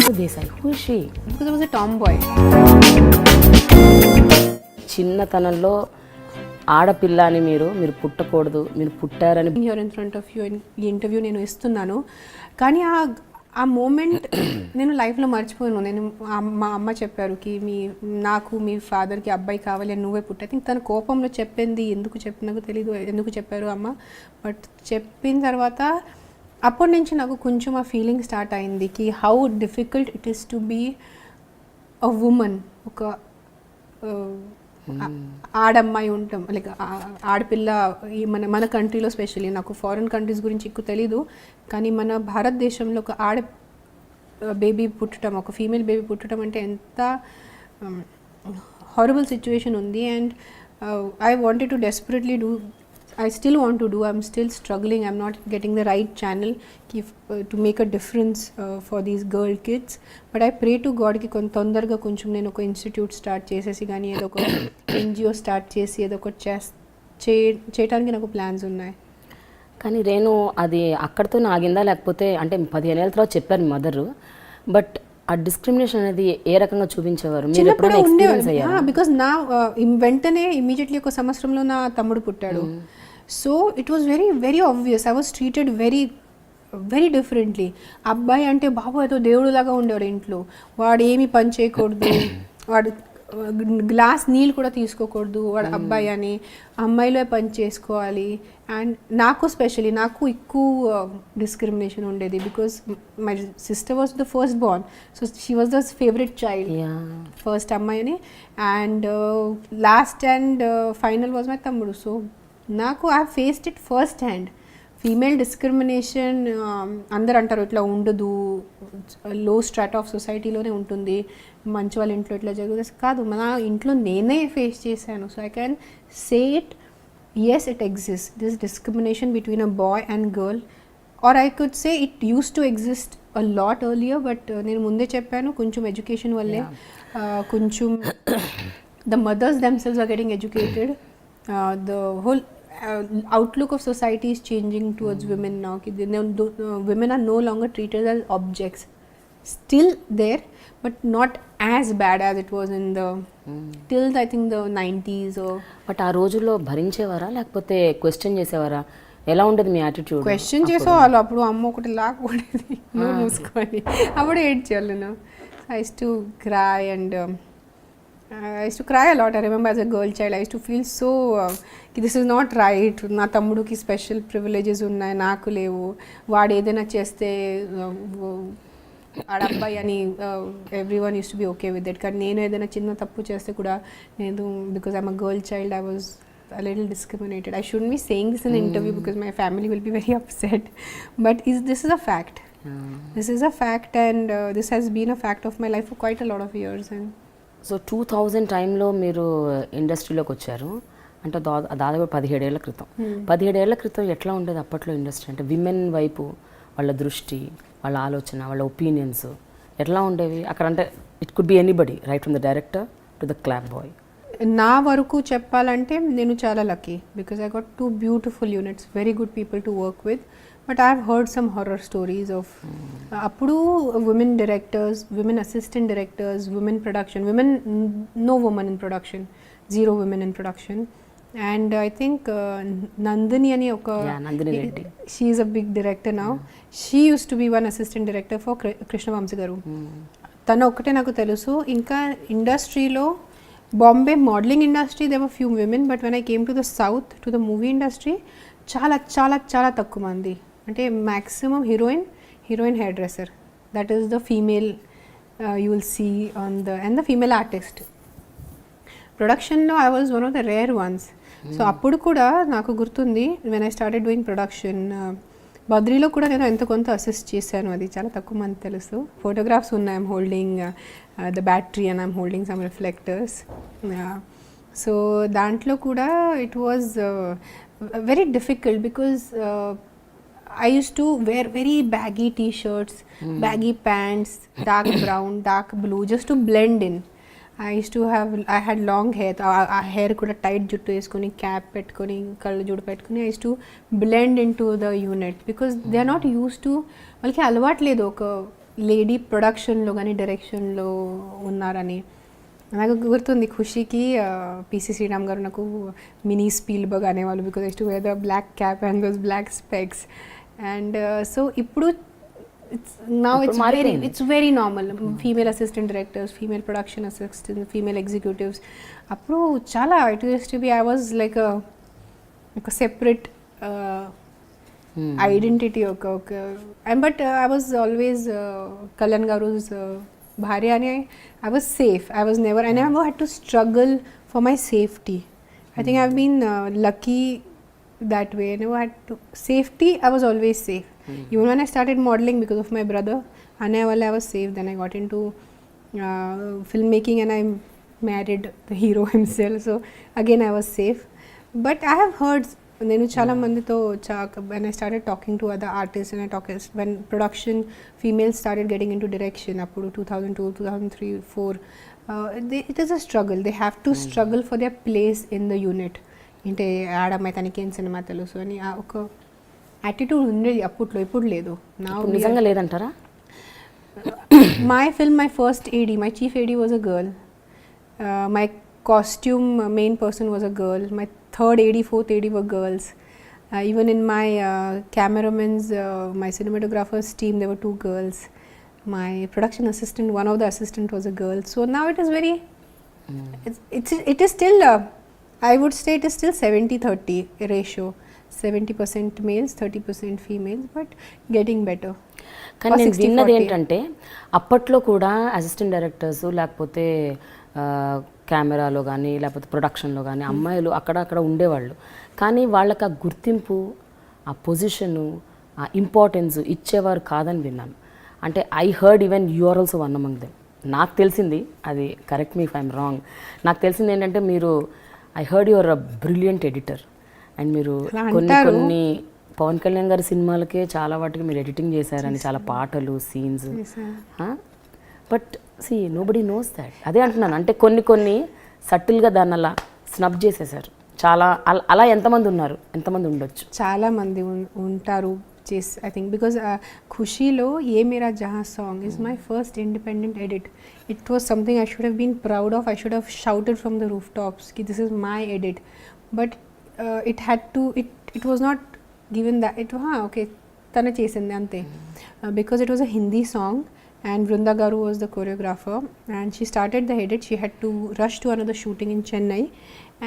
Renu Desai, who is she? Because I was a tomboy. చిన్నతనంలో ఆడపిల్ల అని మీరు పుట్టకూడదు, మీరు పుట్టారని Here in front of you ఈ ఇంటర్వ్యూ నేను ఇస్తున్నాను, కానీ ఆ మూమెంట్ నేను లైఫ్లో మర్చిపోయాను. నేను మా అమ్మ చెప్పారు కి నాకు మీ ఫాదర్కి అబ్బాయి కావాలి అని నువ్వే పుట్ట. ఐ థింక్ తన కోపంలో చెప్పింది, ఎందుకు నాకు తెలీదు ఎందుకు చెప్పారు అమ్మ, బట్ చెప్పిన తర్వాత అప్పటి నుంచి నాకు కొంచెం ఆ ఫీలింగ్ స్టార్ట్ అయింది కి how difficult it is to be a women. ఒక ఆడమ్మాయి ఉంటాం, లైక్ ఆడపిల్ల మన కంట్రీలో స్పెషల్లీ, నాకు ఫారిన్ కంట్రీస్ గురించి ఎక్కువ తెలీదు, కానీ మన భారతదేశంలో ఒక బేబీ పుట్టడం, ఒక ఫీమేల్ బేబీ పుట్టడం అంటే ఎంత హారబుల్ సిచ్యువేషన్ ఉంది. And I wanted to desperately do, I still want to do, I'm still struggling, I'm not getting the right channel to make a difference for these girl kids, but I pray to God ki తొందరగా కొంచెం నేను ఒక institute start చేసేసి కానీ ఏదో ఒక NGO start చేసి ఏదో ఒక చేయడానికి నాకు ప్లాన్స్ ఉన్నాయి. కానీ రేణు అది అక్కడితో ఆగిందా, లేకపోతే అంటే 15 ఏళ్ళ తర్వాత చెప్పారు మదరు, బట్ ఆ డిస్క్రిమినేషన్ అనేది ఏ రకంగా చూపించేవారు, మీరు ఎప్పుడైనా ఎక్స్పీరియన్స్ అయ్యారా? బికాస్ నా వెంటనే ఇమీడియట్లీ ఒక సంవత్సరంలో నా తమ్ముడు పుట్టాడు. So it was very very obvious, I was treated very very differently. అబ్బాయి అంటే బాబు ఏదో దేవుడులాగా ఉండేవాడు ఇంట్లో, వాడు ఏమి పని చేయకూడదు, వాడు గ్లాస్ నీళ్ళు కూడా తీసుకోకూడదు, వాడు అబ్బాయి అని, అమ్మాయిలో పని చేసుకోవాలి. అండ్ నాకు స్పెషలీ నాకు ఎక్కువ డిస్క్రిమినేషన్ ఉండేది, because my sister was the first Born, so she was the favourite child, first అమ్మాయి అని. And last and final was my తమ్ముడు. సో నాకు I faced it first hand. Female discrimination అందరు అంటారు ఇట్లా ఉండదు, లో స్ట్రాట్ ఆఫ్ సొసైటీలోనే ఉంటుంది, మంచి వాళ్ళ ఇంట్లో ఇట్లా జరుగుతుంది. కాదు, మన ఇంట్లో నేనే ఫేస్ చేశాను. So I can say it, yes it exist, this discrimination between a boy and girl, or I could say it use to exist a lot earlier, but నేను ముందే చెప్పాను కొంచెం ఎడ్యుకేషన్ వల్లే కొంచెం the mothers themselves are getting educated, the whole outlook of society is changing towards women now. Women are no longer treated as objects, still there, but not as bad as it was in the till I think the 90s. or but ఆ రోజుల్లో భరించేవారా, లేకపోతే question చేసేవారా, ఎలా ఉండేది మీ attitude? Question చేసేవాళ్ళు. అప్పుడు అమ్మ ఒకటి లాక్കൂడేది మూసుకొని, అప్పుడు ఏడ్చేవాళ్ళు. నేను I used to cry and I used to cry a lot. I remember as a girl child, I used to feel so this is not right. నా తమ్ముడికి స్పెషల్ ప్రివిలేజెస్ ఉన్నాయి, నాకు లేవు. వాడు ఏదైనా చేస్తే ఆడబ్బాయి అని everyone use to B okay with it. కానీ నేను ఏదైనా చిన్న తప్పు చేస్తే కూడా నేను, because I'm a girl child, I was a little discriminated. I shouldn't be saying this in an interview because my family will be very upset, but this is a fact. This is a fact, and this has been a fact of my life for quite a lot of years. And so 2000 టైంలో మీరు ఇండస్ట్రీలోకి వచ్చారు అంటే దాదాపు 17 ఏళ్ల క్రితం. 17 ఏళ్ల క్రితం ఎట్లా ఉండేది అప్పట్లో ఇండస్ట్రీ? అంటే విమెన్ వైపు వాళ్ళ దృష్టి, వాళ్ళ ఆలోచన, వాళ్ళ ఒపీనియన్స్ ఎట్లా ఉండేవి అక్కడ? అంటే it could be anybody, right from the director to the clap boy. నా వరకు చెప్పాలంటే నేను చాలా lucky, because I got 2 beautiful units, very good people to work with. But I have heard some horror stories of appudu women directors, women assistant directors, women production, no woman in production, 0 women in production. And I think Nandini ani oka, Nandini Reddy, she is a big director now. She used to be one assistant director for Krishna Vamsi garu. Tana okate naku telusu. Inka industry lo Bombay modeling industry there were few women, but when I came to the south, to the movie industry, చాలా చాలా చాలా తక్కువ మంది. అంటే maximum heroine hair dresser, that is the female you will see on the, and the female artist. ప్రొడక్షన్లో I was one of the rare ones. So అప్పుడు కూడా నాకు గుర్తుంది, when I started doing production, బద్రీలో కూడా నేను ఎంత కొంత అసిస్ట్ చేశాను, అది చాలా తక్కువ మంది తెలుసు. ఫోటోగ్రాఫ్స్ ఉన్నాయి, I'm holding the battery and I'm holding some reflectors. So దాంట్లో కూడా it was very difficult because I used to wear very baggy t-shirts, baggy pants, dark brown, dark blue, just to blend in. I had long hair, hair kuda tight juttu veskoni, cap petkoni, kallu judu petkoni, I used to blend into the unit because they are not used to, వాళ్ళకి అలవాటు లేదు ఒక lady ప్రొడక్షన్లో కానీ డైరెక్షన్లో ఉన్నారని. నాకు గుర్తుంది ఖుషీకి పిసి శ్రీరామ్ గారు నాకు మినీ స్పీల్బర్గ్ అనేవాళ్ళు, because I to wear the black cap and those black specs. And so ఇప్పుడు it's very normal. Female assistant directors, female production assistants, female executives. అప్పుడు చాలా it used to be, I was like a separate identity. But I was always Kalyan Garu's bharya ani I was safe. I never had to struggle for my safety. I think I've been lucky that way. I never had to safety. I was always safe. Even when I started modeling because of my brother, I was safe. Then I got into filmmaking and I married the hero himself. So again I was safe. But I have heard నేను చాలా మందితో when I started talking to other artists and when production females started getting into direction అప్పుడు 2002, 2003, 2004, it is a struggle. They have to struggle for their place in the unit. అంటే ఆడమ్మాయి తనకి ఏం cinema తెలుసు అని ఒక యాటిట్యూడ్ ఉండేది అప్పట్లో, ఇప్పుడు లేదు. నిజంగా లేదంటారా? My film, my first AD, my chief AD was a girl. My costume main person was a girl. My third AD, fourth AD were girls. Even in my cameraman's, my cinematographer's team, there were 2 girls. My production assistant, one of the assistant was a girl. So now it is very, it is still, I would say it is still 70-30 ratio. 70% males, 30% females, but getting better. కానీ నేను విన్నది ఏంటంటే అప్పట్లో కూడా assistant directors లేకపోతే కెమెరాలో కానీ లేకపోతే ప్రొడక్షన్లో కానీ అమ్మాయిలు అక్కడక్కడ ఉండేవాళ్ళు. కానీ వాళ్ళకి ఆ గుర్తింపు, ఆ పొజిషను, ఆ ఇంపార్టెన్స్ ఇచ్చేవారు కాదని విన్నాను. అంటే I heard even you are also one among them. నాకు తెలిసింది, అది correct me if I'm wrong, నాకు తెలిసింది ఏంటంటే మీరు I heard your a brilliant editor. And మీరు కొన్ని పవన్ కళ్యాణ్ గారి సినిమాలకే చాలా వాటికి మీరు ఎడిటింగ్ చేశారని, చాలా పాటలు, scenes. But see nobody knows that. అదే అంటున్నాను, అంటే కొన్ని సటిల్గా దాన్ని అలా స్నబ్ చేసేసారు. చాలా అలా ఎంతమంది ఉన్నారు, ఎంతమంది ఉండొచ్చు? చాలా మంది ఉంటారు. I think because ఖుషీలో A Mera Jahan song is my first independent edit. It was something I should have been proud of. I should have shouted from the rooftops ki this is my edit. But it had to, it was not given that it okay tana chesindi ante, because it was a Hindi song and Vrunda Garu was the choreographer and she started the edit. She had to rush to another shooting in Chennai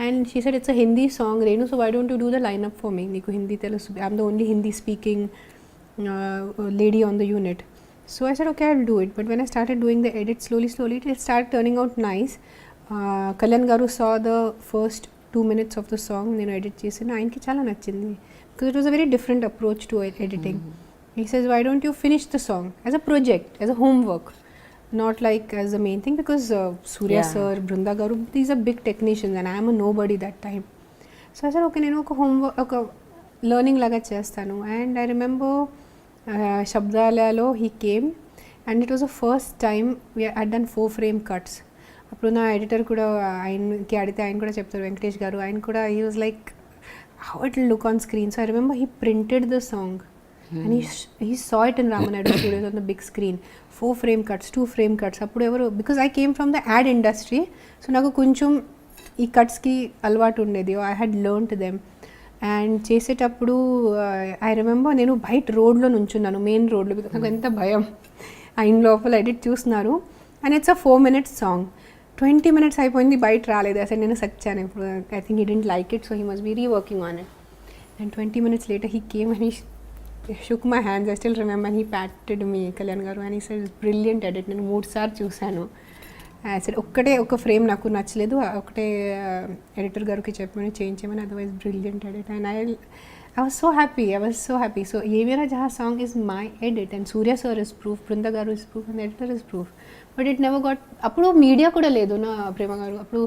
and she said it's a Hindi song, Renu, so why don't you do the lineup for me? Niku Hindi telusu, I'm the only Hindi speaking lady on the unit. So I said okay, I'll do it. But when I started doing the edit, slowly it started turning out nice. Kalyan Garu saw the first 2 minutes of the song, నేను edit చేసిన, ఆయనకి చాలా నచ్చింది, because it was a very different approach to editing. He says, why don't you finish the song as a project, as a homework, not like as the main thing, because Surya sir, Vrunda Garu, these are big technicians and I am a nobody that time. So I said okay, నేను ఒక homework, ఒక learning లాగా చేస్తాను. And I remember Shabdalayalo he came and it was the first time we had done 4 frame cuts. అప్పుడు నా editor కూడా ఆయనకి అడిగితే ఆయన కూడా చెప్తారు, వెంకటేష్ గారు, ఆయన కూడా he was like how it will look on screen. So I remember he printed the song and he saw it in Ramanaidu studios on the big screen. 4 frame cuts, 2 frame cuts. అప్పుడు ఎవరు, because I came from the ad industry, so నాకు కొంచెం ఈ కట్స్కి అలవాటు ఉండేది. I had learned them. And చేసేటప్పుడు I remember నేను బయట రోడ్లో నుంచున్నాను, మెయిన్ రోడ్లో, బికాజ్ నాకు ఎంత భయం. ఆయన లోపల ఎడిట్ చూస్తున్నారు and it's a 4 minute song. 20 minutes అయిపోయింది, బయట రాలేదు. అసలు నేను సచ్చాను ఇప్పుడు. I think he didn't like it, so he must be reworking on it. And 20 minutes later he came and he shook my hands. I still remember, and he patted me, Kalyan Garu, and he said brilliant edit. నేను 3 సార్లు చూశాను. I said ఒక frame నాకు నచ్చలేదు, ఒకటే editor గారికి చెప్పమని change చేయమని, otherwise brilliant edit. And I was so happy. So Ye Mera Jahan song is my edit and Surya sir is proof, Vrunda Garu is proof and the editor is proof. But it never got, అప్పుడు media కూడా లేదు నా ప్రేమ గారు. అప్పుడు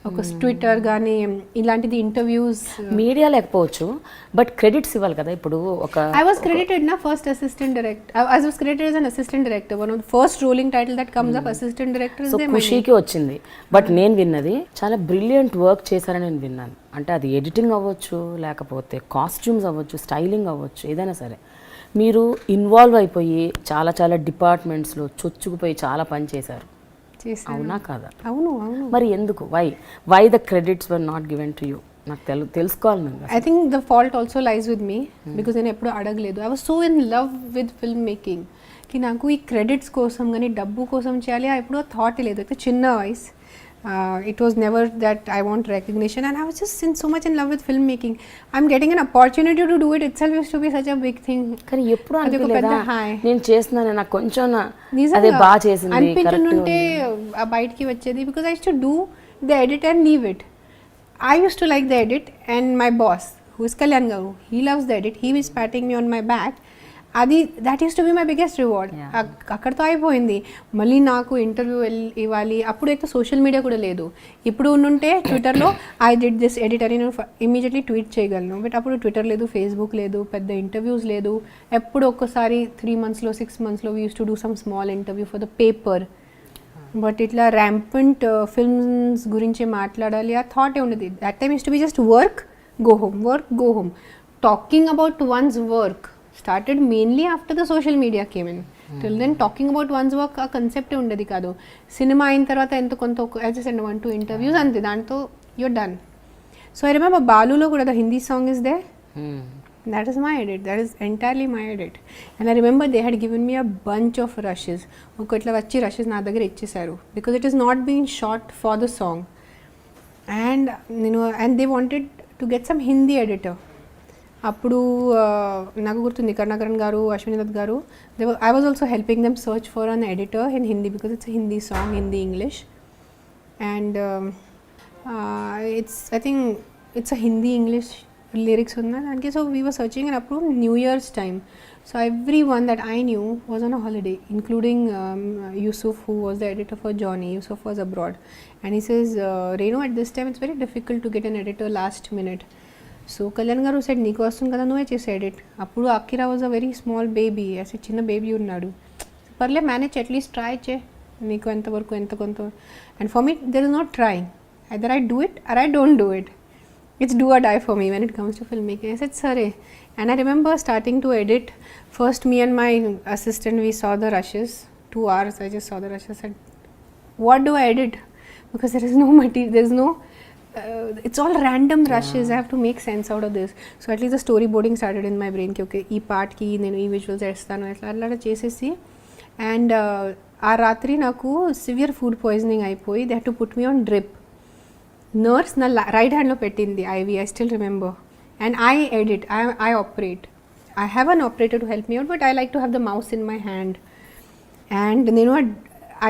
ఒక Twitter కానీ ఇలాంటిది interviews, media లేకపోవచ్చు, బట్ క్రెడిట్స్ ఇవ్వాలి కదా. ఇప్పుడు ఒక I was credited na first assistant director. I was credited as an assistant director. One of the first rolling title that comes up, assistant director is there. So ఖుషీకి వచ్చింది. But నేను విన్నది చాలా brilliant work చేశారని నేను విన్నాను. అంటే అది ఎడిటింగ్ అవ్వచ్చు, లేకపోతే కాస్ట్యూమ్స్ అవ్వచ్చు, స్టైలింగ్ అవ్వచ్చు, ఏదైనా సరే మీరు ఇన్వాల్వ్ అయిపోయి చాలా చాలా డిపార్ట్మెంట్స్లో చొచ్చుకుపోయి చాలా పని చేశారు, అవునా కాదా? అవును అవును. మరి ఎందుకు why the credits were not given to you? నాకు తెలుసుకోవాలి నేను. I think the fault also lies with me because నేను ఎప్పుడు అడగలేదు. I was so in love with film making కి నాకు ఈ క్రెడిట్స్ కోసం కానీ డబ్బు కోసం చేయాలి ఎప్పుడో థాట్ లేదు. అయితే చిన్న వయసు, it was never that I want recognition, and I was just so much in love with filmmaking. I'm getting an opportunity to do it itself used to be such a big thing. కానీ ఎప్పుడు అనుకోలేదా నేను చేస్తున్నాను నాకు కొంచెం అదే బాగా చేసింది అనిపించుంటే బయటికి వచ్చేది? Because I used to do the edit and leave it. I used to like the edit, and my boss, who is Kalyan garu, he loves the edit. He was patting me on my back. అది that is to be my biggest reward. అక్కడితో అయిపోయింది. మళ్ళీ నాకు interview ఇవ్వాలి. అప్పుడైతే social media కూడా లేదు. ఇప్పుడు ఉంటే ట్విట్టర్లో ఐ డిడ్ దిస్ ఎడిట్ అని నేను ఇమీడియట్లీ ట్వీట్ చేయగలను. బట్ అప్పుడు ట్విట్టర్ లేదు, ఫేస్బుక్ లేదు, పెద్ద ఇంటర్వ్యూస్ లేదు. ఎప్పుడు ఒక్కసారి 3 monthsలో 6 monthsలో we use to do some small interview for the paper. But ఇట్లా ర్యాంపెంట్ ఫిల్మ్స్ గురించి మాట్లాడాలి ఆ థాటే ఉండేది. That time use to be just work go home. Talking about once work started mainly after the social media came in. Till then talking about one's work a concept ఉండేది కాదు. Cinema అయిన తర్వాత ఎంత కొంత యాజ్ సెండ్ 1-2 ఇంటర్వ్యూస్ అంతే, దాంతో you're done. So I remember బాలులో కూడా the Hindi song is there, that is my edit, that is entirely my edit. And I remember they had given me a bunch of rushes. ఒకట్లా వచ్చి rushes నా దగ్గర ఇచ్చేసారు because it is not been shot for the song. And నేను and they wanted to get some Hindi editor. అప్పుడు నాకు గుర్తుంది Karunakaran garu, Ashwini Dutt garu, I was also helping them search for an editor in Hindi because it's Hindi song, Hindi English. And I think it's a Hindi English lyrics ఉన్నాయి దానికి. So we were searching and అప్పుడు new years time. So every one that I knew was on a holiday, including Yusuf, who was the editor for Johnny. Yusuf was abroad. And he says, Renu, at this time it's very difficult to get an editor last minute. So Kalyan garu said నీకు వస్తుంది కదా నువ్వే చేసే edit. అప్పుడు Akira was a very small baby, అసలు చిన్న baby ఉన్నాడు. పర్లే మేనేజ్, అట్లీస్ట్ ట్రై చే, నీకు ఎంతవరకు ఎంత కొంత. And for me there is not trying, either I do it or I don't do it. It's do or die for me when it comes to film making. I said సరే. And I remember starting to edit. First me and my assistant we saw the rushes, 2 hours I just saw the rushes. Said what do I edit? Because there is no material, there is no it's all random rushes. I have to make sense out of this. So at least the storyboarding started in my brain ki okay ee part ki nenu ee visuals estanu atla chesesi. And aa ratri naku severe food poisoning అయిపోయి they had to put me on drip. Nurse na right hand lo pettindi IV, I still remember. And I edit, I operate. I have an operator to help me out, but I like to have the mouse in my hand. And nenu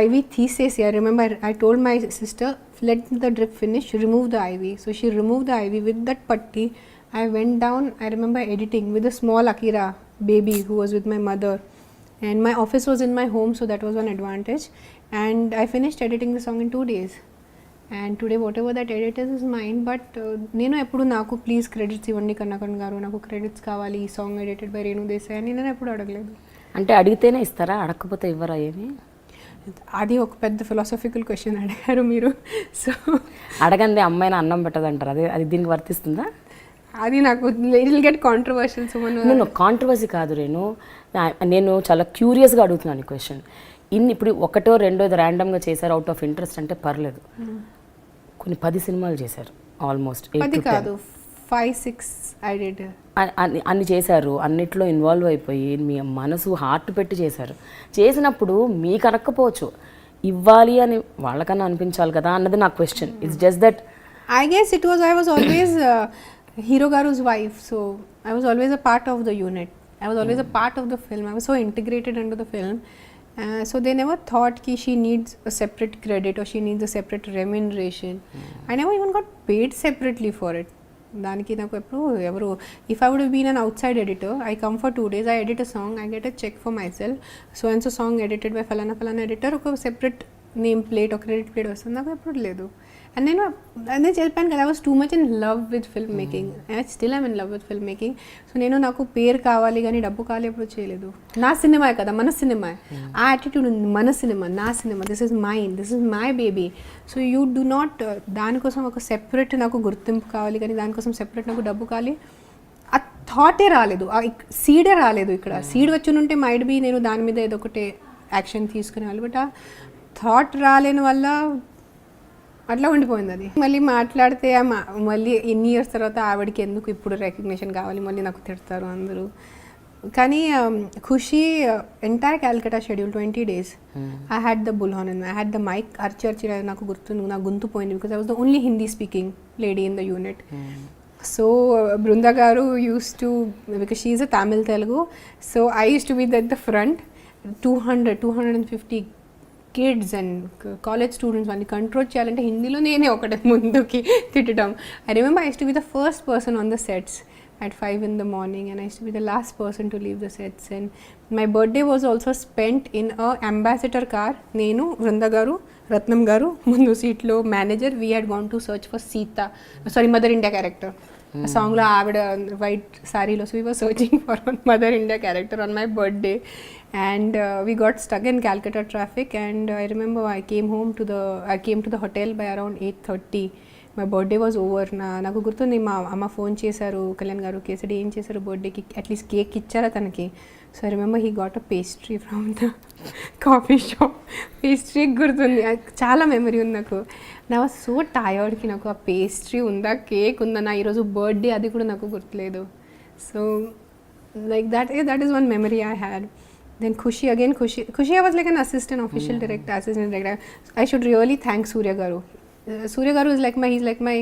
IV thesis, I remember I told my sister, let the drip finish, remove the IV. So she removed the IV with that patti. I went down, I remember editing with a small Akira baby who was with my mother. And my office was in my home, so that was one advantage. And I finished editing the song in 2 days. And today whatever that edit is mine. But నేను ఎప్పుడు నాకు please credits ఇవ్వండి కరుణాకరణ్ గారు, నాకు credits కావాలి, ఈ song edited by Renu Desai అని నేను ఎప్పుడు అడగలేదు. అంటే అడిగితేనే ఇస్తారా, అడగకపోతే ఇవ్వరా ఏమి? అది ఒక పెద్ద ఫిలాసఫికల్ క్వశ్చన్ అడిగారు మీరు. సో అడగండి అమ్మాయిని అన్నం పెట్టదంటారు, అది దీనికి వర్తిస్తుందా? అది నాకు లిటిల్ గెట్ కాంట్రవర్షియల్. సో నేను కాంట్రవర్సీ కాదు రేణు, నేను చాలా క్యూరియస్గా అడుగుతున్నాను ఈ క్వశ్చన్. ఇప్పుడు 1 or 2 ర్యాండమ్గా చేశారు అవుట్ ఆఫ్ ఇంట్రెస్ట్ అంటే పర్లేదు. కొన్ని 10 సినిమాలు చేశారు, ఆల్మోస్ట్ 8 కాదు 5-6 I did. అన్ని చేశారు, అన్నిట్లో ఇన్వాల్వ్ అయిపోయి మీ మనసు హార్ట్ పెట్టి చేశారు. చేసినప్పుడు మీకు అనకపోవచ్చు, ఇవ్వాలి అని వాళ్ళకన్నా అనిపించాలి కదా అన్నది నా question. It's just that I guess it was, I was always Hero Garu's wife, so I was always a part of the unit. I was always a part of the film. I was so integrated into the film. So they never thought ki she needs a separate credit or she needs a separate remuneration. I never even got paid separately for it. దానికి నాకు ఎప్పుడు ఎవరు, if I would been an outside editor, I come for 2 days, I edit a song, I get a check for myself, so and so song edited by ఫలానా editor, ఒక separate name plate, ఒక credit plate వస్తుంది. నాకు ఎప్పుడు లేదు. And నేను అదే చెప్పాను కదా, I was too much in love with film making, and still I'm in love with film making. So నేను నాకు పేరు కావాలి కానీ డబ్బు కావాలి ఎప్పుడు చేయలేదు. నా సినిమా కదా, మన సినిమా, ఆ యాటిట్యూడ్ ఉంది, మన సినిమా, నా సినిమా, this is mine, this is my baby. So you do not దానికోసం ఒక సెపరేట్ నాకు గుర్తింపు కావాలి కానీ దానికోసం సెపరేట్ నాకు డబ్బు కావాలి. ఆ థాటే రాలేదు, ఆ సీడే రాలేదు. ఇక్కడ సీడ్ వచ్చి ఉంటే మైడ్ బి నేను దాని మీద ఏదో ఒకటి యాక్షన్ తీసుకునేవాళ్ళు. బట్ ఆ థాట్ రాలేని వల్ల అట్లా ఉండిపోయింది అది. మళ్ళీ మాట్లాడితే మళ్ళీ ఎన్ని ఇయర్స్ తర్వాత ఆవిడకి ఎందుకు ఇప్పుడు రికగ్నిషన్ కావాలి, మళ్ళీ నాకు తిడతారు అందరూ. కానీ Kushi entire Calcutta schedule 20 days I had the bullhorn and I had the mic అర్చి నాకు గుర్తుంది, నా గొంతు పోయింది because I was the only Hindi speaking lady in the unit. So Brinda garu use to, because she is a Tamil Telugu, so I use to be that the front. 250 kids and college students వాళ్ళని control చేయాలంటే హిందీలో నేనే ఒకటి ముందుకి తిట్టడం. I remember I use to be the first person on the sets at 5 in the morning and I used to be the last person to leave the sets. And my birthday was also spent in a ambassador car. Nenu, Vrunda garu, Ratnam garu, mundu seat lo manager, we had gone to search for Mother India character. A song lo avida white saree lo, so we were searching for one Mother India character on my birthday. And we got stuck in Calcutta traffic, and I remember I came to the hotel by around 8:30. My birthday was over. నాకు గుర్తుంది మా అమ్మ phone చేశారు, కళ్యాణ్ గారు కేసడి ఏం చేశారు బర్త్డేకి, at least cake ఇచ్చారా తనకి. So I remember he got a pastry from the coffee shop. Pastry గుర్తుంది, చాలా మెమరీ ఉంది నాకు. నా వాజ్ సో టయర్డ్కి, నాకు ఆ పేస్ట్రీ ఉందా కేక్ ఉందా, నా ఈరోజు బర్త్డే అది కూడా నాకు గుర్తులేదు. So like that is one memory I had. Then Khushi, I was like an assistant director. I should really thank Surya Garu. Surya Garu is he's like my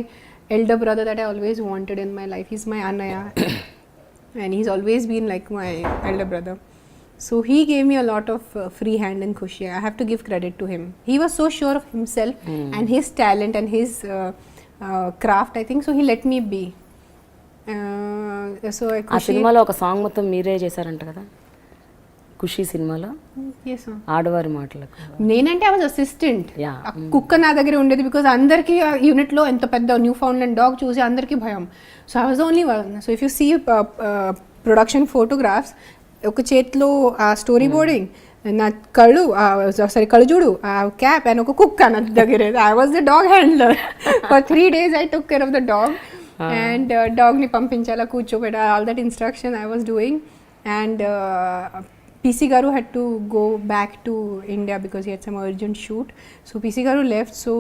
elder brother that I always wanted in my life. He's my Annaya and he's always been like my elder brother. So he gave me a lot of free hand in Khushi. I have to give credit to him. He was so sure of himself and his talent and his craft, I think. So he let me be. So ఆ సినిమాలో ఒక song మొత్తం మీరే చేశారంట కదా ఖుషి సినిమాలో, ఆడవారి మాటలకు. నేనంటే ఐ వాజ్ అసిస్టెంట్, కుక్క నా దగ్గర ఉండేది బికాజ్ అందరికీ యూనిట్లో ఎంత పెద్ద న్యూ ఫౌండ్లాండ్ డాగ్ చూసి అందరికీ భయం. So I was only one. So if you see production photographs, ఒక చేతిలో స్టోరీ బోర్డింగ్, నా కళ్ళజోడు, క్యాప్ అండ్ ఒక కుక్క నా దగ్గర. I was the dog handler for 3 days. I took care of the dog and డాగ్ని పంపించాలా, కూర్చోబెట్టాలి, all that instruction I was doing. And PC Garu had to go back to India because he had some urgent shoot. So PC Garu left. So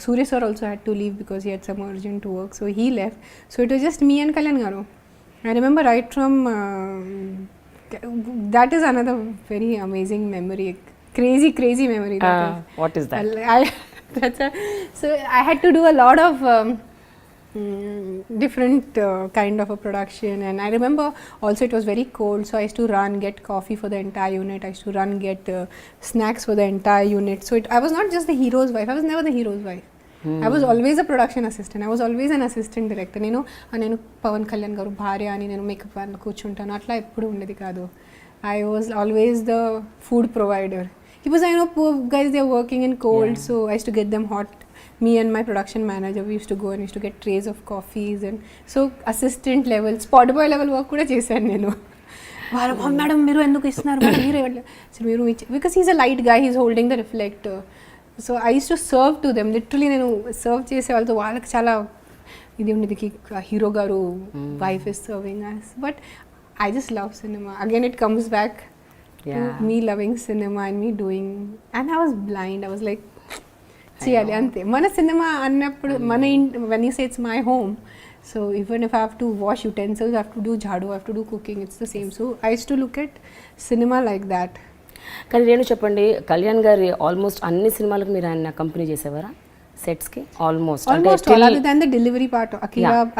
Surya sir also had to leave because he had some urgent work. So he left. So it was just me and Kalyan Garu. I remember right from that is another very amazing memory. Crazy memory. What is that? So I had to do a lot of different kind of a production, and I remember also it was very cold, so I used to run get coffee for the entire unit. I used to run get snacks for the entire unit. So I was not just the hero's wife. I was never the hero's wife. I was always a production assistant. I was always an assistant director. నేను పవన్ కళ్యాణ్ గారు భార్య అని నేను makeup అని కూర్చుంటాను, అట్లా ఎప్పుడు ఉండేది కాదు. I was always the food provider. Because I know poor guys, they are working in cold, so I used to get them hot. Me and my production manager, we used to go and we used to get trays of coffees, and so assistant level, spot boy level work kuda chesanu nenu. Varu madam meeru enduku istunaru madam meeru so meeru because he's a light guy, he's holding the reflector. So I used to serve to them, literally nenu serve chese valto vaalaki chaala idi undedi ki hero garu wife is serving us. But I just love cinema. Again it comes back to me loving cinema and me doing, and I was blind. I was like చేయాలి అంతే. మన cinema అన్నప్పుడు మన when you say it's my home, so even if I have to wash utensils, I have to do jhadu, I have to do cooking, it's the same. So I used to look at cinema like that. కానీ నేను చెప్పండి, కళ్యాణ్ గారి almost అన్ని సినిమాలకు మీరు ఆయన company చేసేవారా సెట్స్కి? Almost all other than the delivery part.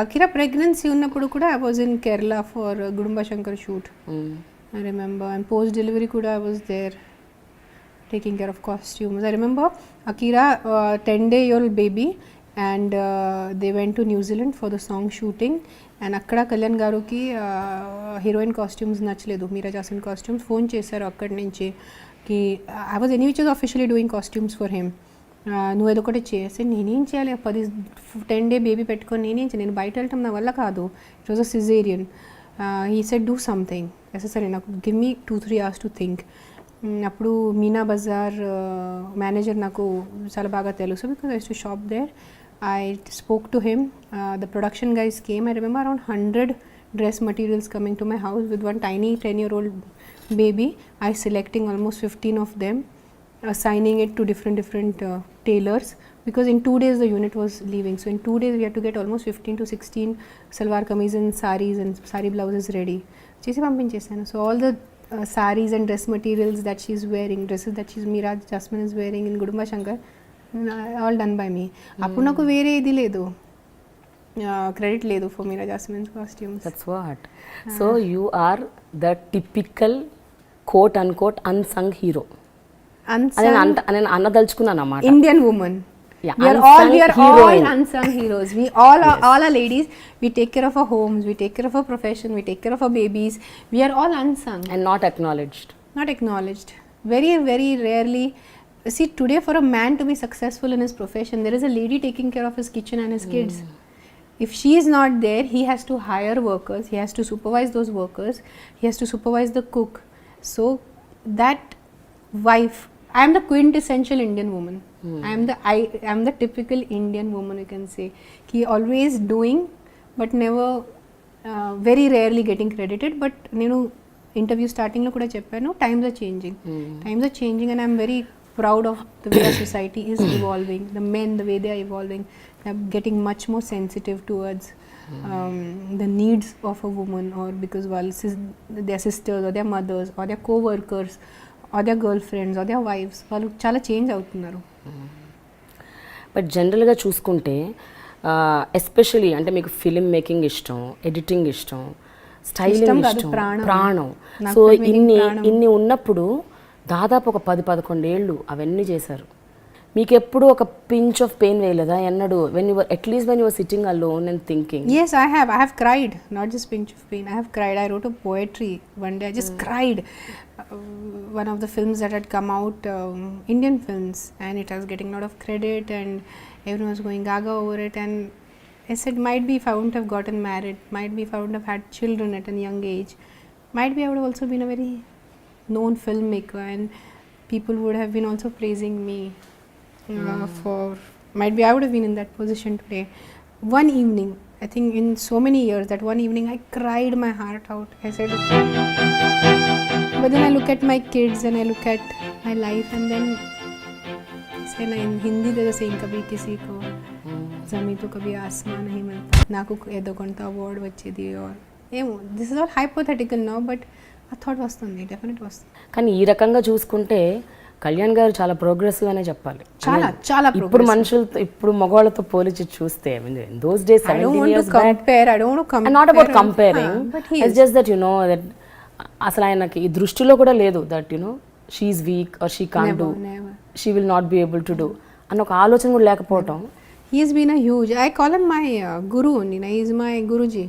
Akira pregnancy ఉన్నప్పుడు కూడా I was in Kerala for Gudumba Shankar shoot. I remember, and post delivery kuda I was there taking care of costumes. I remember Akira 10-day-old baby, and they went to New Zealand for the song shooting, and akkada Kalyan garu ki heroine costumes nachaledu, Meera Jasin costumes. Phone chesaru akkadi nunchi ki I was anyway just officially doing costumes for him. నువ్వు ఏదో ఒకటి చేసి నేనేం చేయాలి, 10-day baby పెట్టుకొని నేనేం చేయాలి, నేను బయట వెళ్ళటం నా వల్ల కాదు. It was a caesarean. He said do something. సరే నాకు give me 2-3 hours to think. అప్పుడు మీనా బజార్ మేనేజర్ నాకు చాలా బాగా తెలుసు because I use to shop there. I spoke to him. The production guys came. I remember around 100 dress materials coming to my house with one tiny 10-year-old baby. I selecting almost 15 of them, assigning it to different tailors, because in 2 days the unit was leaving. So in 2 days we had to get almost 15 to 16 salwar kameez and saris and sari blouses ready. Chesi pampinchesanu. So all the saris and dress materials that she's wearing, dresses that Meera Jasmine is wearing in Gudumba Shankar, all done by me. Appudu naku vere idi ledu, credit ledu for Meera Jasmine's costumes. That's what. So you are the typical quote unquote unsung hero. Unsung నేను అన్నదలుచుకున్నాను అన్నమాట. Indian woman. Yeah, we are all unsung heroes. We all are ladies. We take care of our homes, we take care of our profession, we take care of our babies. We are all unsung and not acknowledged. Not acknowledged. Very, very rarely. See, today for a man to be successful in his profession, there is a lady taking care of his kitchen and his kids. If she is not there, he has to hire workers, he has to supervise those workers, he has to supervise the cook. So that wife, I am the quintessential Indian woman. I am the typical Indian woman, you can say. He always doing, but never, very rarely getting credited. But nenu interview starting lo kuda cheppanu, times are changing. Times are changing, and I am very proud of the way our society is evolving. The men, the way they are evolving, they are getting much more sensitive towards the needs of a woman, or because their sisters or their mothers or their co-workers or their girlfriends or their wives వాళ్ళు చాలా change అవుతున్నారు. But జనరల్గా చూసుకుంటే especially అంటే మీకు film making ఇష్టం, editing ఇష్టం, styling ఇష్టం, ప్రాణం. సో ఇన్ని ఉన్నప్పుడు దాదాపు ఒక 10-11 ఏళ్ళు అవన్నీ చేశారు. మీకు ఎప్పుడు ఒక పించ్ ఆఫ్ పెయిన్ వేయలేదా ఎన్నడూ? when you were at least when you were sitting alone and thinking? Yes, I have cried, not just pinch of pain. I have cried. I wrote a poetry one day. I just cried. One of the films that had come out, Indian films, and it was getting a lot of credit and everyone was going gaga over it, and I said, might be if I wouldn't have gotten married, might be if I wouldn't have had children at a young age, might be I would have also been a very known filmmaker, and people would have been also praising me for, might be I would have been in that position today. One evening, I think in so many years, that one evening I cried my heart out. I said, but then I look at my kids and I look at my life, and then I said, in Hindi there's a saying, kabhi kisi ko zami to kabhi aasman nahi milta, naku edo konta award vachedi, or this is all hypothetical now, but a thought vastundi, definitely vastundi. కానీ ఈ రకంగా చూసుకుంటే కళ్యాణ్ గారు చాలా progressive అనే చెప్పాలి. చాలా ఇప్పుడు మనుషులతో, ఇప్పుడు మగవాళ్ళతో పోల్చి చూస్తే those days 17 years back, I don't want to compare. not about comparing, it's just that that అసలు ఆయనకి ఈ దృష్టిలో కూడా లేదు that she is weak or she can't do, she will not be able to do అన్న ఒక ఆలోచన కూడా లేకపోవటం. He has been a huge, I call him my guru only. He is my guruji.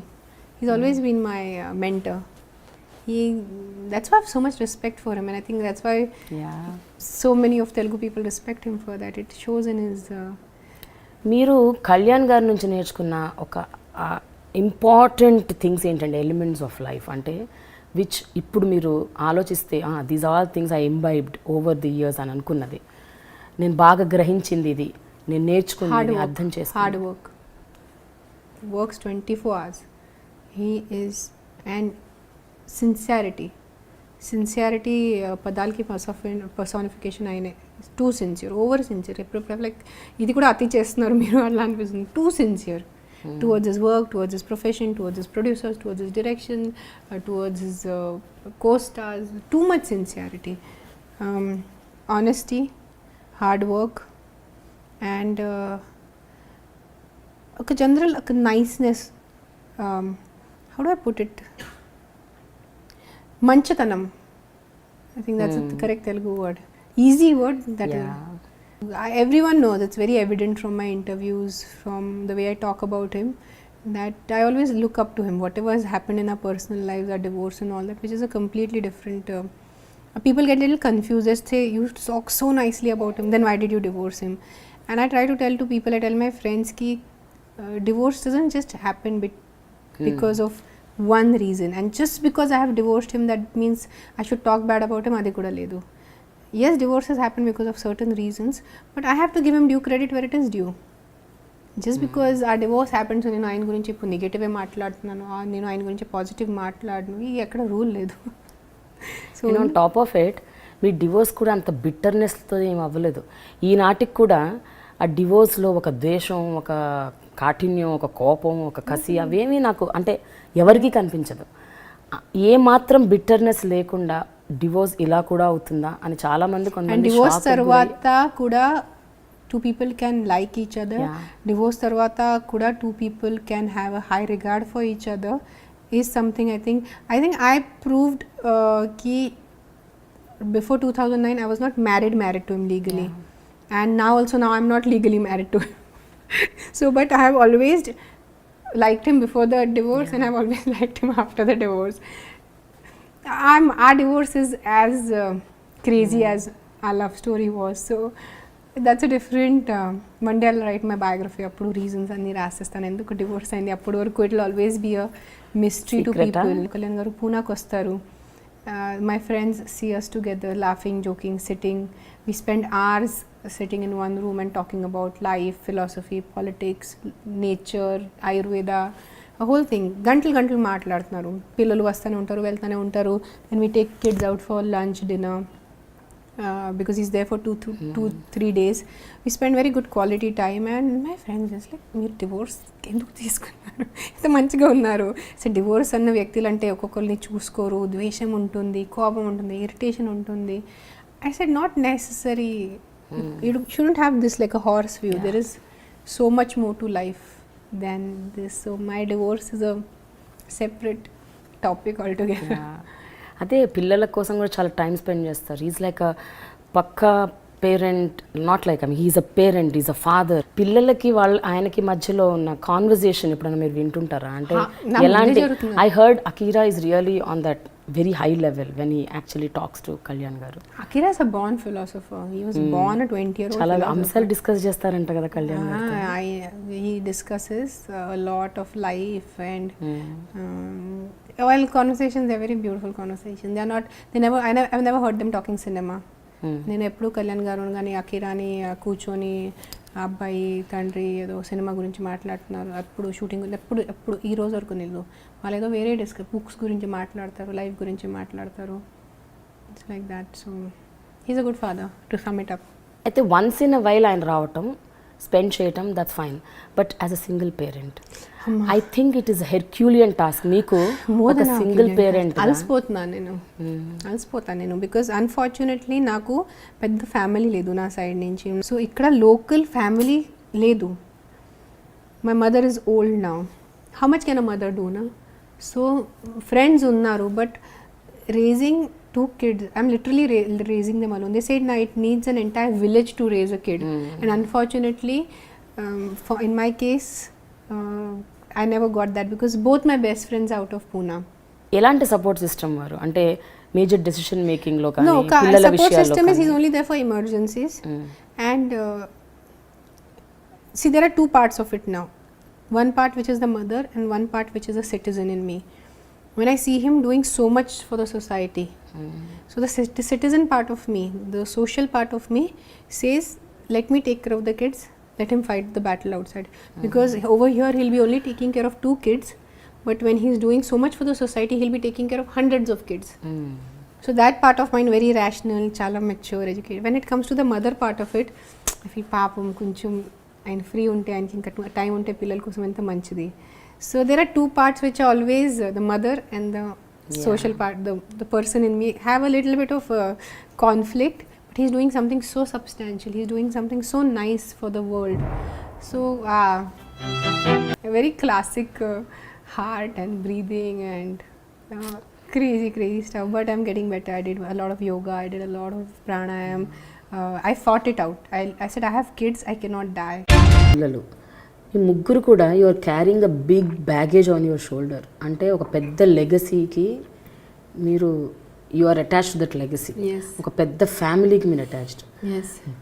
He's always been my mentor. That's why I have so much respect for him, and I think that's why so many of Telugu people respect him for that. It shows in his మీరు కళ్యాణ్ గారి నుంచి నేర్చుకున్న ఒక important things ఏంటంటే, elements of life అంటే which ఇప్పుడు మీరు ఆలోచిస్తే these all things I imbibed over the years అని అనుకున్నది, నేను బాగా గ్రహించింది ఇది, నేను నేర్చుకున్నది, అర్థం చేసుకున్నాను. Hard work, works 24 hours. He is, and sincerity పదాలకి పర్సానిఫికేషన్ అయినే. Too sincere, over sincere. ఎప్పుడు లైక్ ఇది కూడా అతి చేస్తున్నారు మీరు అట్లా అనిపిస్తుంది. Too sincere towards his work, towards his profession, towards his producers, towards his direction, towards his co-stars. Too much sincerity, honesty, hard work, and a general niceness. How do I put it? Manchatanam. I think that's the correct Telugu word. Easy word. Everyone knows, it's very evident from my interviews, from the way I talk about him, that I always look up to him. Whatever has happened in our personal lives, our divorce and all that, which is a completely different... people get a little confused. They say, you talk so nicely about him, then why did you divorce him? And I try to tell to people, I tell my friends, ki divorce doesn't just happen because of one reason, and just because I have divorced him that means I should talk bad about him. Adi kuda ledu. Yes, divorces happen because of certain reasons, but I have to give him due credit where it is due. Just because ఆ divorce happens నేను ఆయన గురించి ఇప్పుడు నెగిటివే మాట్లాడుతున్నాను, నేను ఆయన గురించి positive మాట్లాడను, ఇది ఎక్కడ రూల్ లేదు. So on top of it me divorce కూడా అంత బిట్టర్నెస్తో ఏం అవ్వలేదు. ఈనాటికి కూడా ఆ డివోర్స్లో ఒక ద్వేషం, ఒక కాఠిన్యం, ఒక కోపం, ఒక కసి అవేమీ నాకు అంటే ఎవరికీ కనిపించదు. ఏ మాత్రం బిట్టర్నెస్ లేకుండా డివోర్స్ ఇలా కూడా అవుతుందా అని చాలా మంది కొంతమంది డివోర్స్ తర్వాత కూడా two people can like each other. Divorce tarvata kuda two people can have a high regard for each other is something I think I proved ki before 2009 I was not married to him legally, and now I'm not legally married to him. So but I have always liked him before the divorce and I've always liked him after the divorce. Our divorce is as crazy as our love story was, so that's a different one day I'll write my biography, appudu reasons anni rasestanu enduku divorce ayindi appudu varaku it will always be a mystery to people. Kalyan garu Pune ku vastaru, my friends see us together laughing, joking, sitting, we spend hours sitting in one room and talking about life, philosophy, politics, nature, ayurveda, a whole thing. గంటలు మాట్లాడుతున్నారు, పిల్లలు వస్తూనే ఉంటారు వెళ్తూనే ఉంటారు, and we take kids out for lunch, dinner, because he's there for 2-3 days. We spend very good quality time, and my friends just like, మీరు divorce ఎందుకు తీసుకున్నారు, ఇంత మంచిగా ఉన్నారు. సో డివోర్స్ అన్న వ్యక్తులు అంటే ఒక్కొక్కరిని చూసుకోరు, ద్వేషం ఉంటుంది, కోపం ఉంటుంది, ఇరిటేషన్ ఉంటుంది. I said not necessary. You shouldn't have this like a horse view. There is so much more to life than this. So my divorce is a separate topic altogether. అదే పిల్లల కోసం కూడా చాలా టైం స్పెండ్ చేస్తారు. Is like a పక్కా parent, not like he's a parent, is a father. పిల్లలకి ఆయనకి మధ్యలో ఉన్న కాన్వర్జేషన్ ఎప్పుడైనా మీరు వింటుంటారా? అంటే ఎలాంటి, I heard Akira is really on that very high level when he actually talks to Kalyan garu. Akira is a born philosopher. He was born a 20-year-old chala amsal discuss chestaranta kada Kalyan garu. He discusses a lot of life and while conversations, they are very beautiful conversations. I've never heard them talking cinema. నేను ఎప్పుడు కళ్యాణ్ గారు కానీ అకీరాని కూర్చొని అబ్బాయి తండ్రి ఏదో cinema గురించి మాట్లాడుతున్నారు, అప్పుడు షూటింగ్ ఎప్పుడు ఈ రోజు వరకు లేదు. వాళ్ళు ఏదో వేరే బుక్స్ గురించి మాట్లాడతారు, లైఫ్ గురించి మాట్లాడతారు. It's like that. So he's a good father to some it up. అయితే వన్స్ ఇన్ అ వైల్ ఆయన రావటం, స్పెండ్ చేయటం, that's fine. But as a single parent I think it is Herculean task. మీకు ఒక single parent అలసిపోతాను నేను because unfortunately నాకు పెద్ద family లేదు నా సైడ్ నుంచి. సో ఇక్కడ లోకల్ ఫ్యామిలీ లేదు. My mother is old now, how much can a mother do నా? సో ఫ్రెండ్స్ ఉన్నారు, but raising 2 kids, I'm literally raising them alone. They said now it needs an entire village to raise a kid. And unfortunately in my case I never got that because both my best friends out of Pune. ఎలాంటి support system వారు? అంటే major decision making లో కానీ పిల్లల విషయాల్లో support system is he's only there for emergencies. And see, there are 2 parts of it now. One part which is the mother and one part which is a citizen in me. When I see him doing so much for the society, so the citizen part of me, the social part of me says, let me take care of the kids, let him fight the battle outside. Because over here he'll be only taking care of 2 kids, but when he's doing so much for the society, he'll be taking care of hundreds of kids. So that part of mine very rational, chala mature, educated. When it comes to the mother part of it, I feel paapam koncham ఆయన free ఉంటే ఆయనకి ఇంకా time ఉంటే పిల్లల కోసం ఎంత మంచిది. So there are 2 parts which are always the mother and the social part. The person in me have a little bit of conflict, but he's doing something so substantial. He's doing something so nice for the world. So a very classic heart and breathing and crazy stuff. But I'm getting better. I did a lot of yoga. I did a lot of pranayam. I fought it out. I said I have kids. I cannot die. పిల్లలు ఈ ముగ్గురు కూడా you are carrying a big baggage on your shoulder. అంటే ఒక పెద్ద లెగసీకి మీరు you are attached to that legacy. ఒక పెద్ద ఫ్యామిలీకి మీరు attached.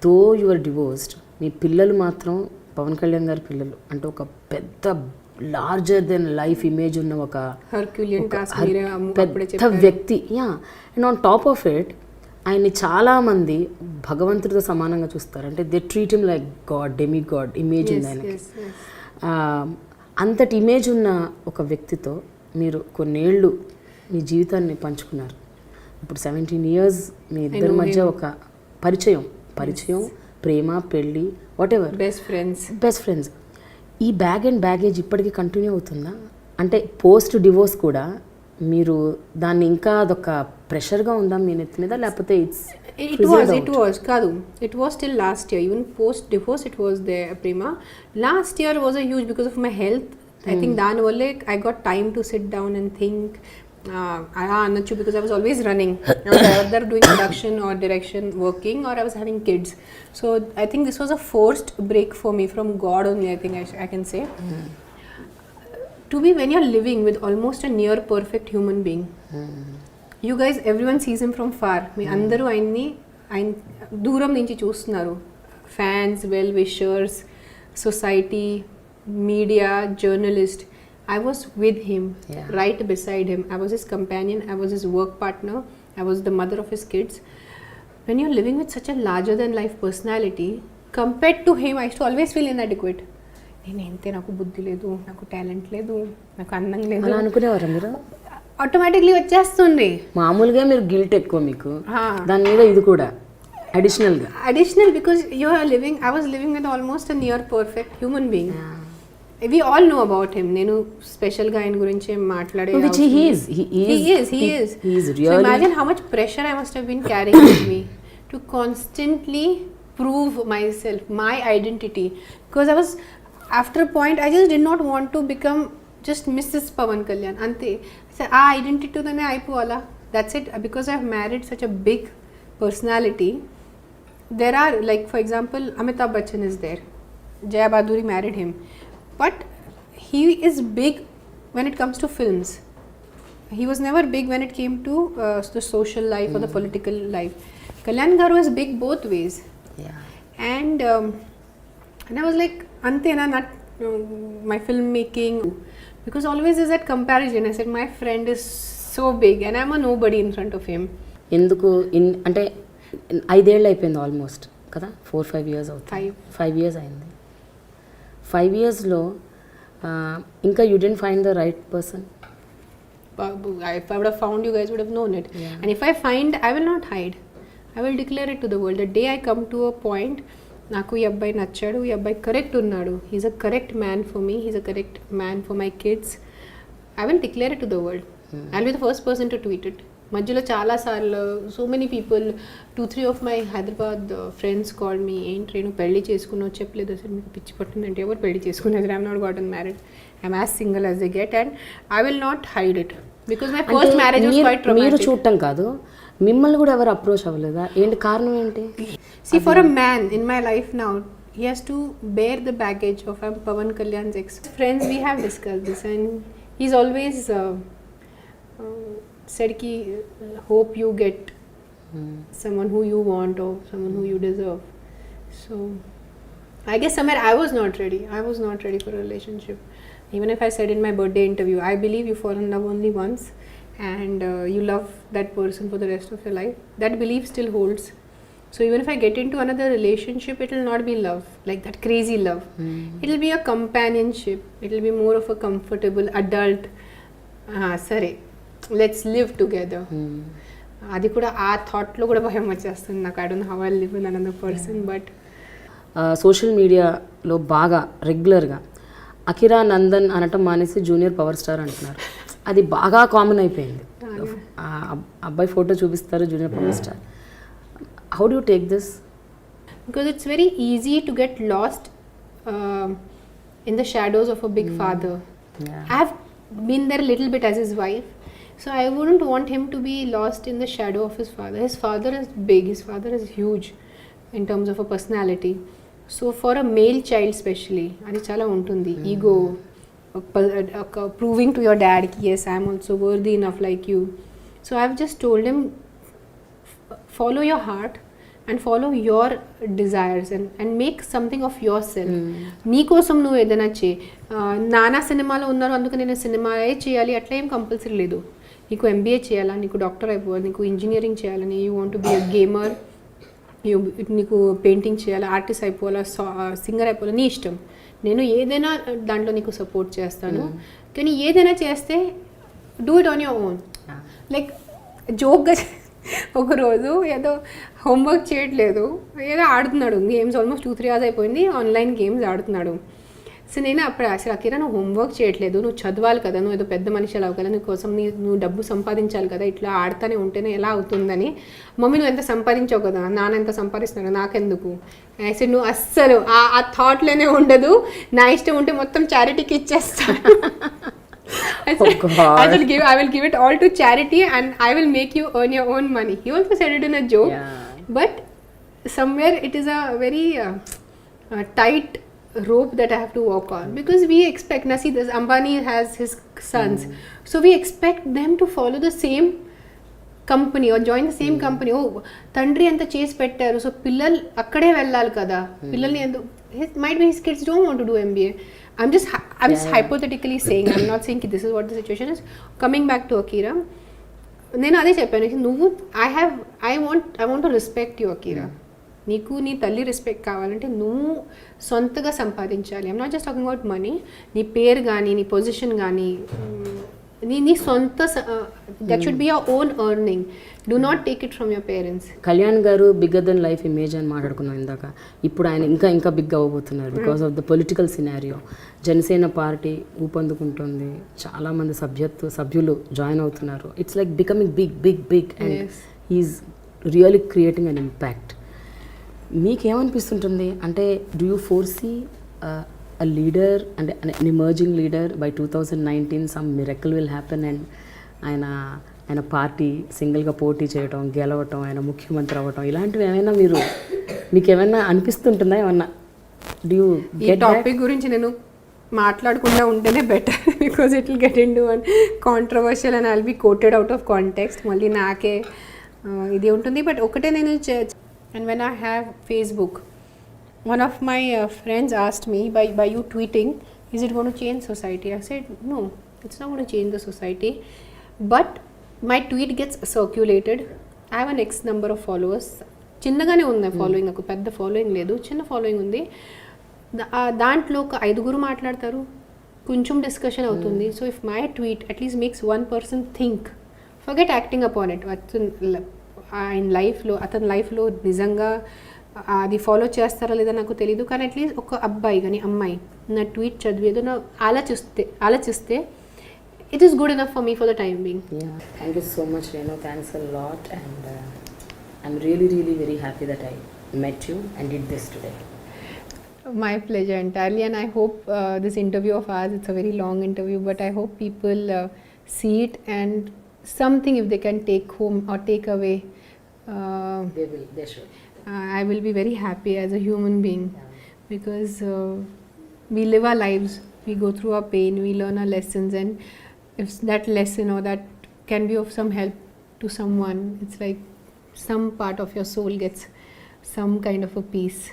Though you are divorced, మీ పిల్లలు మాత్రం పవన్ కళ్యాణ్ గారి పిల్లలు. అంటే ఒక పెద్ద లార్జర్ దెన్ లైఫ్ ఇమేజ్ ఉన్న ఒక పెద్ద వ్యక్తి. And on top of it ఆయన్ని చాలామంది భగవంతుడితో సమానంగా చూస్తారు. అంటే they treat him like God, demi God image ఉంది ఆయనకి. అంతటి ఇమేజ్ ఉన్న ఒక వ్యక్తితో మీరు కొన్నేళ్ళు మీ జీవితాన్ని పంచుకున్నారు. ఇప్పుడు 17 years మీ ఇద్దరి మధ్య ఒక పరిచయం, ప్రేమ, పెళ్ళి, వాట్ ఎవర్, బెస్ట్ ఫ్రెండ్స్. ఈ బ్యాగ్ అండ్ బ్యాగేజ్ ఇప్పటికీ కంటిన్యూ అవుతుందా? అంటే పోస్ట్ డివోర్స్ కూడా మీరు దాన్ని ఇంకా అదొక ప్రెషర్గా ఉందా మీ నెత్తి మీద, లేకపోతే it was till last year. Even post divorce it was there, Prema. Last year was a huge because of my health. I think dan valle I got time to sit down and think. Anachu, because I was always running. I was either doing production or direction, working, or I was having kids. So I think this was a forced break for me from God only, I think I can say. To be when you're living with almost a near perfect human being. You guys, everyone sees him from far. మీ అందరూ ఆయన్ని దూరం నుంచి చూస్తున్నారు. Fans, well wishers, society, media, journalist. I was with him, right beside him. I was his companion, I was his work partner, I was the mother of his kids. When you're living with such a larger than life personality, compared to him, I used to always feel inadequate. నేను ఎంతే, నాకు బుద్ధి లేదు, నాకు talent లేదు, నాకు అందం లేదు అనుకునేవారా మీరు? ఆటోమేటిక్లీ వచ్చేస్తుంది. మామూలుగా మీరు గిల్ట్ ఎక్కువ మీకు, దాని మీద ఇది కూడా additional because you are living, I was living with almost a near perfect human being. We all know about him. నేను స్పెషల్ గా ఆయన గురించి మాట్లాడే, which he is. So imagine how much pressure I must have been carrying with me to constantly prove myself, my identity, because I was, after a point I just did not want to become just Mrs. Pawan Kalyan. Ante ఆ identity తోనే అయిపోవాలా, that's it. Because I've married such a big personality, there are, like for example, Amitabh Bachchan is there, Jaya Bhaduri married him, but he is big when it comes to films. He was never big when it came to the social life or the political life. Kalyan garu is big both ways. And I was like, antena, not my filmmaking, because always is that comparison. I said my friend is so big and I'm a nobody in front of him. ఎందుకు అంటే 5 years అయిపోయింది almost కదా, 4-5 years అవుతుంది. 5 years అయింది. 5 yearsలో ఇంకా you didn't find the right person? If I would have found, you guys would have known it. And if I find, I will not hide. I will declare it to the world. The day I come to a point, నాకు ఈ అబ్బాయి నచ్చాడు, ఈ అబ్బాయి correct ఉన్నాడు, he's a correct man for me, he's a correct man for my kids, I will declare it to the world. I'll be the first person to tweet it. మధ్యలో చాలా సార్లు so many people, 2-3 of my Hyderabad friends call me, ఏంటి రేణు పెళ్లి చేసుకున్నావు చెప్పలేదు అసలు, మీకు పిచ్చి పట్టిందంటే ఎవరు పెళ్లి చేసుకునేది, I'm not గాటన్ married, I'm as single as they get, and I will not hide it because my first marriage was quite traumatic. మీరు చూడటం కాదు, మిమ్మల్ని కూడా ఎవరు అప్రోచ్ అవ్వలేదా? ఏంటి కారణం ఏంటి? See, for a man in my life now, he has to bear the baggage of Pawan Kalyan's ex. Friends, we have discussed this, and he's always said ki hope you get someone who you want or someone who you deserve. So I guess somewhere I was not ready for a relationship. Even if I said in my birthday interview, I believe you fall in love only once and you love that person for the rest of your life. That belief still holds. So even if I get into another relationship, it will not be love, like that crazy love. It will be a companionship. It will be more of a comfortable adult, సరే let's live together. అది కూడా ఆ థాట్లో కూడా భయం వచ్చేస్తుంది నాకు. I don't know how I live with another person. But social మీడియాలో బాగా రెగ్యులర్గా అకిరా నందన్ అనటం మానేసి జూనియర్ పవర్ స్టార్ అంటున్నారు. అది బాగా కామన్ అయిపోయింది. అబ్బాయి ఫోటో చూపిస్తారు junior power star. How do you take this? Because it's very easy to get lost in the shadows of a big father. I have been there a little bit as his wife, so I wouldn't want him to be lost in the shadow of his father. His father is big, his father is huge in terms of a personality. So for a male child especially, adi chala untundi, ego, proving to your dad yes I am also worthy enough like you. So I have just told him, follow your heart and follow your desires and make something of yourself. నీ కోసం నువ్వు ఏదైనా చేయి. నానా సినిమాలో ఉన్నారు అందుకు నేను సినిమాయే చేయాలి అట్లా ఏం కంపల్సరీ లేదు. నీకు ఎంబీఏ చేయాలా, నీకు డాక్టర్ అయిపోవాలి, నీకు ఇంజనీరింగ్ చేయాలని, you want be a gamer, నీకు పెయింటింగ్ చేయాలి, ఆర్టిస్ట్ అయిపోవాలా, సింగర్ అయిపోవాలా, నీ ఇష్టం. నేను ఏదైనా దాంట్లో నీకు సపోర్ట్ చేస్తాను. కానీ ఏదైనా చేస్తే do it on your own. Like జోక్గా ఒకరోజు ఏదో హోంవర్క్ చేయట్లేదు, ఏదో ఆడుతున్నాడు గేమ్స్, ఆల్మోస్ట్ 2-3 hours అయిపోయింది, ఆన్లైన్ గేమ్స్ ఆడుతున్నాడు. సో నేను అప్పుడు అసలు అకిరా నువ్వు హోంవర్క్ చేయట్లేదు, నువ్వు చదవాలి కదా, నువ్వు ఏదో పెద్ద మనిషి అలా కదా, నువ్వు కోసం నువ్వు డబ్బు సంపాదించాలి కదా, ఇట్లా ఆడుతూనే ఉంటేనే ఎలా అవుతుందని. మమ్మీ నువ్వు ఎంత సంపాదించావు కదా, నాన్న ఎంత సంపాదిస్తున్నాడు నాకెందుకు, అసలు నువ్వు అస్సలు ఆ థాట్లోనే ఉండదు, నా ఇష్టం ఉంటే మొత్తం చారిటీకి ఇచ్చేస్తాను. I will give it all to charity and I will make you earn your own money. He also said it in a joke, but somewhere it is a very tight rope that I have to walk on, because we expect, Nasi, this Ambani has his sons, so we expect them to follow the same company or join the same company. Oh, తండ్రి ఎంత చేసి పెట్టారు, so పిల్లలు అక్కడే వెళ్ళాలి కదా, పిల్లల్ని ఎందుకు, might be his kids don't want to do MBA. I'm just hypothetically saying, I'm not saying this is what the situation is. Coming back to Akira, నేను అదే చెప్పాను, నువ్వు I want to respect you, Akira. నీకు నీ తల్లి respect కావాలంటే నువ్వు సొంతగా సంపాదించాలి. I'm not just talking about money, నీ పేరు కానీ నీ పొజిషన్ కానీ నీ సొంత, that should be your own earning. Do not take it from your parents. Kalyan గారు బిగ్గర్ దెన్ లైఫ్ ఇమేజ్ అని మాట్లాడుకున్నాం ఇందాక. ఇప్పుడు ఆయన ఇంకా బిగ్ అవ్వబోతున్నారు because of the political scenario. Janasena party ఊపందుకుంటుంది, చాలామంది సభ్యులు జాయిన్ అవుతున్నారు. It's like becoming big and he is really creating an impact. మీకేమనిపిస్తుంటుంది అంటే, do you foresee a leader and an emerging leader by 2019 some miracle will happen and ఆయన party సింగిల్గా పోటీ చేయడం, గెలవటం, ఆయన ముఖ్యమంత్రి అవ్వటం, ఇలాంటివి ఏమైనా మీకు ఏమైనా అనిపిస్తుంటుందా? ఏమన్నా డూ యూ ఈ టాపిక్ గురించి నేను మాట్లాడకుండా ఉంటేనే better, because it will get into one controversial and I will be quoted out of context, మళ్ళీ నాకే ఇది ఉంటుంది. బట్ ఒకటే నేను and when I have Facebook, one of my friends asked me, by you tweeting, is it going to change society? I said, no, it's not going to change the society, but my tweet gets circulated. I have an X number of followers. చిన్నగానే ఉంది following, నాకు పెద్ద following లేదు, చిన్న following ఉంది. దాంట్లో ఒక 5 మాట్లాడతారు, కొంచెం డిస్కషన్ అవుతుంది. So if my tweet at least makes 1 person think, forget acting upon it. ఆయన లైఫ్లో, అతని లైఫ్లో నిజంగా అది ఫాలో చేస్తారా లేదా నాకు తెలీదు, కానీ అట్లీస్ట్ ఒక అబ్బాయి కానీ అమ్మాయి నా ట్వీట్ చదివేదో నా ఆలోచిస్తే it is good enough for me for the time being. Thank you so much Renu, thanks a lot and I'm really very happy that I met you and did this today. My pleasure entirely, and I hope this interview of ours, it's a very long interview, but I hope people see it and something if they can take home or take away. They should. I will be very happy as a human being, because we live our lives, we go through our pain, we learn our lessons, and if that lesson or that can be of some help to someone, it's like some part of your soul gets some kind of a peace.